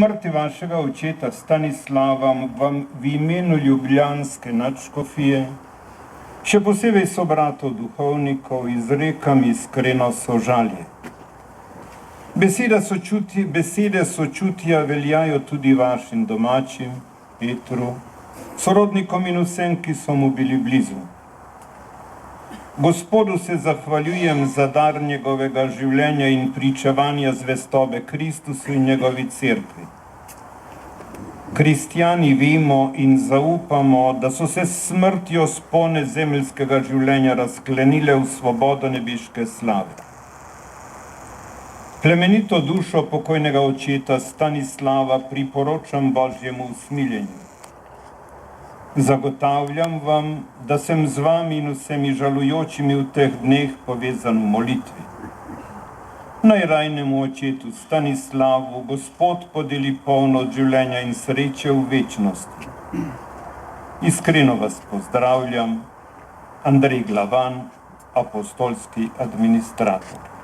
Smrti vašega očeta Stanislava vam v imenu ljubljanske nadškofije, še posebej sobratov duhovnikov, izrekam iskreno sožalje. Besede sočutja veljajo tudi vašim domačim, Petru, sorodnikom in vsem, ki so mu bili blizu. Gospodu se zahvaljujem za dar njegovega življenja in pričevanja zvestobe Kristusu in njegovi cerkvi. Kristjani vemo in zaupamo, da so se s smrtjo spone zemeljskega življenja razklenile v svobodo nebeške slave. Plemenito dušo pokojnega očeta Stanislava priporočam Božjemu usmiljenju. Zagotavljam vam, da sem z vami in vsemi žalujočimi v teh dneh povezan v molitvi. Najrajnemu očetu Stanislavu Gospod podeli polnost življenja in sreče v večnosti. Iskreno vas pozdravljam, Andrej Glavan, apostolski administrator.